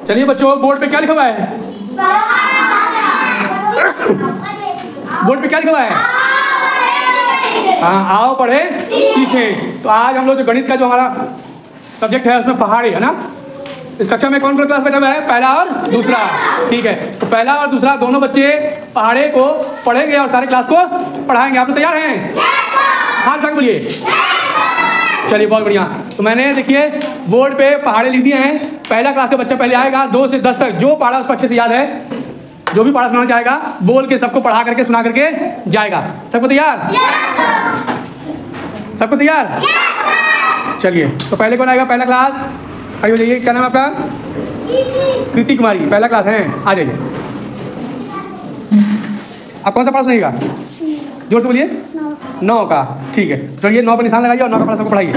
चलिए बच्चों, बोर्ड पे क्या लिखा हुआ है? बोर्ड पे क्या लिखा हुआ है? हाँ, आओ पढ़े सीखें। तो आज हम लोग जो गणित का जो हमारा सब्जेक्ट है उसमें पहाड़ी है ना। इस कक्षा में कौन कौन क्लास बैठा हुआ है? पहला और दूसरा। ठीक है, तो पहला और दूसरा दोनों बच्चे पहाड़े को पढ़ेंगे और सारे क्लास को पढ़ाएंगे। आप लोग तैयार हैं? हाथ उठा के बोलिए। चलिए बहुत बढ़िया। तो मैंने देखिए बोर्ड पे पहाड़े लिख दिए हैं। पहला क्लास का बच्चा पहले आएगा, 2 से 10 तक जो पढ़ा उसको अच्छे से याद है। जो भी पढ़ा सुनाना चाहेगा बोल के सबको पढ़ा करके सुना करके जाएगा। सबको तैयार? सबको तैयार? चलिए, तो पहले कौन आएगा? पहला क्लास खड़ी हो जाइए। क्या नाम है आपका? कृति कुमारी। पहला क्लास है, आ जाइए। आप कौन सा पढ़ा सुनाइएगा? जोर से बोलिए। 9 का। ठीक है, चलिए 9 पर निशान लगाइए और 9 का पढ़ा सबको पढ़ाइए।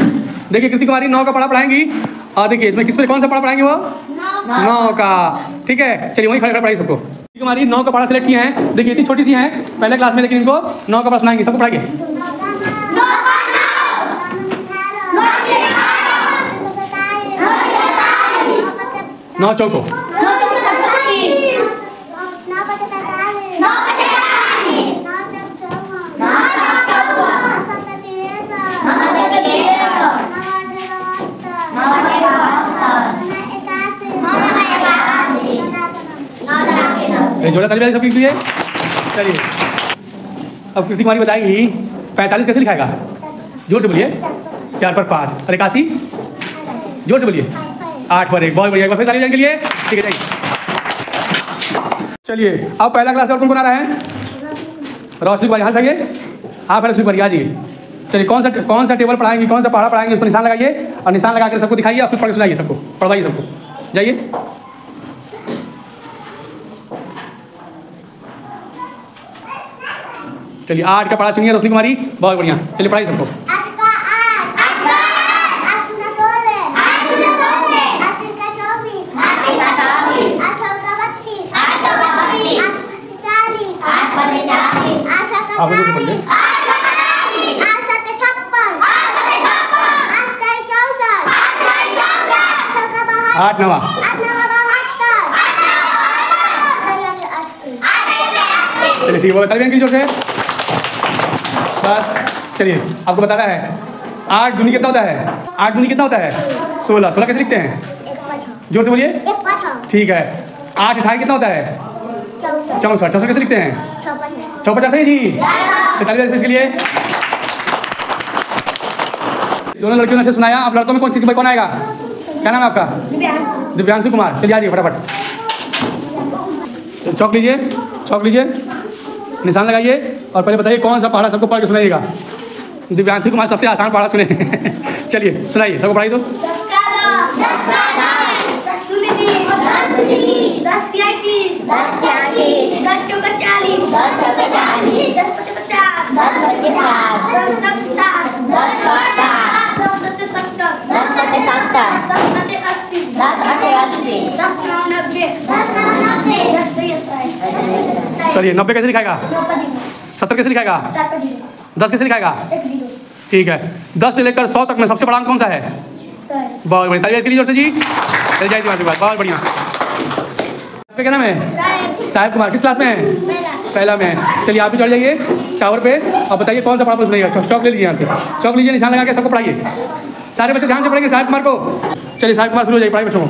देखिए कृति कुमारी 9 का पढ़ा पढ़ाएंगी और देखिए इसमें किस पे कौन सा पढ़ा पढ़ाएंगे? वो 9 का। ठीक है, चलिए वहीं खड़े खड़े पढ़ाइए सबको। कृति कुमारी 9 का पढ़ा सेलेक्ट किए हैं। देखिए इतनी छोटी सी हैं पहले क्लास में, लेकिन इनको 9 का पढ़ा सुनाएंगे। सबको पढ़ाइए। 9 चौको। जोड़ा ताली बजाइए सबके लिए। चलिए अब कृति कुमारी बताएगी 45 कैसे लिखाएगा? जोर से बोलिए। 4 पर 5 और 81। जोर से बोलिए। 8 पर 1। बहुत बढ़िया, एक बार फिर ताली बजाने के लिए। ठीक है जाइए। चलिए अब पहला क्लास और कौन कौन आ रहा है? रोशनी कुमारी, हाथ लगाइए। आप रोशनी कुमारी आ जाइए। चलिए कौन सा टेबल पढ़ाएंगे, कौन सा पढ़ा पढ़ाएंगे उस पर निशान लगाइए और निशान लगा कर सबको दिखाइए और फिर पढ़ के सुनाइए सबको, पढ़वाइए सबको। जाइए। चलिए 8 का पढ़ा चुनिए रोशनी कुमारी। बहुत बढ़िया, चलिए पढ़ाइए सबको। 8 9। चलिए ठीक है, बताइए जोर से बस। चलिए आपको बताना है 8 दूनी कितना होता है? 8 दूनी कितना होता है? 16। 16 कैसे लिखते हैं? जोर से बोलिए। ठीक है। 8 अठाई कितना होता है? 64। 64 कैसे लिखते हैं? 6 सही जी। ताली इसके लिए। दोनों लड़कियों ने अच्छे सुनाया। आप लड़कों में कौन किसी कौन आएगा? क्या नाम है आपका? दिव्यांशु कुमार। चलिए आ जाइए फटाफट। चौक लीजिए, चौक लीजिए, निशान लगाइए और पहले बताइए कौन सा पढ़ा सबको पढ़ के सुनाइएगा। दिव्यांशु कुमार सबसे आसान पढ़ा सुने। चलिए सुनाइए सबको, पढ़ाइए तो। 10 चलिए 90 कैसे लिखाएगा? 70 कैसे लिखाएगा? 10 कैसे लिखाएगा? ठीक है। 10 से लेकर 100 तक में सबसे बड़ा अंक कौन सा है? बहुत बढ़िया, तालियां इसके लिए जोर से जी। चलिए जाइए बात। बहुत बढ़िया। आपका क्या नाम है? साहिब कुमार। किस क्लास में है? पहला में है। चलिए आप भी चढ़ जाइए टावर पे और बताइए कौन सा पढ़ा सुनाइएगा। चौक ले लीजिए, यहाँ से चौक लीजिए, निशान लगा के सबको पढ़ाइए। सारे बच्चे ध्यान से पढ़ेंगे साहिब कुमार को। चलिए साहिब कुमार शुरू हो जाइए, पढ़ाइए बच्चों को।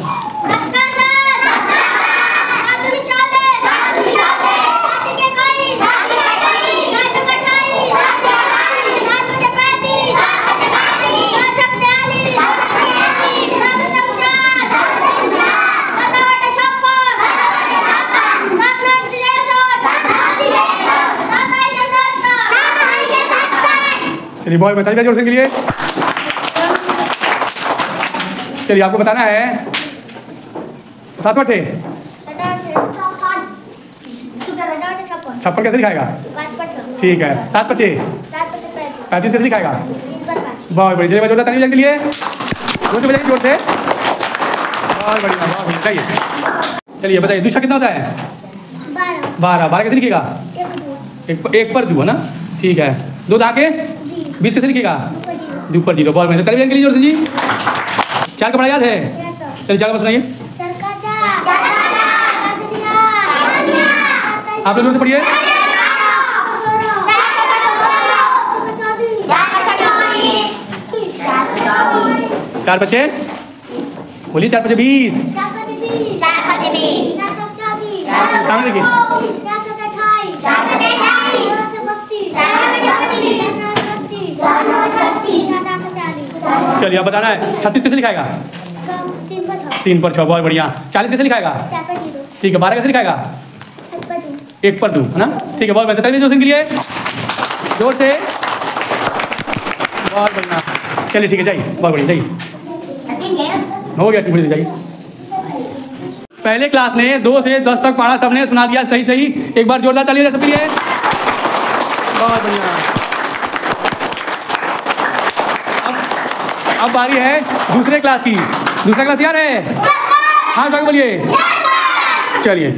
चलिए बहुत बताइए जोर से के लिए। चलिए आपको बताना है 7 थे 56 कैसे लिखाएगा? ठीक है। 7 बचे 35 कैसे लिखाएगा? बहुत बढ़िया। चलिए जोरदार ताली बजाने के लिए। जोर से बजाइए, जोर से। बहुत बढ़िया, बहुत बढ़िया। चलिए चलिए बताइए दूसरा कितना होता है? 12। 12 कैसे लिखिएगा? 1 पर 2 है ना। ठीक है। 2 दाके 20 कैसे लिखिएगा? 2 पर 0। बहुत बढ़िया, ताली बजाने के लिए जोर से जी। 4 का पढ़ा याद है? चलिए 4 का सुनाइए। आप लोग से पढ़िए। 4 बच्चे बोलिए। 4 बच्चे 20। सामने देखिए। चलिए अब बताना है 36 कैसे लिखाएगा? 3 पर 6। बहुत बढ़िया। 40 कैसे लिखाएगा? ठीक है। 12 कैसे लिखाएगा? 1 पर 2 है ना। ठीक है, बहुत बेहतर। ताली जोशिन के लिए जोर से। बहुत बढ़िया। चलिए ठीक है, जाइए। बहुत बढ़िया, जाइए। हो गया, ठीक है, जाइए। पहले क्लास ने 2 से 10 तक पढ़ा, सबने सुना दिया सही सही। एक बार जोरदार ताली सबके लिए। बहुत बढ़िया। अब बारी है दूसरे क्लास की। दूसरा क्लास तैयार है? हाँ बोलिए। चलिए।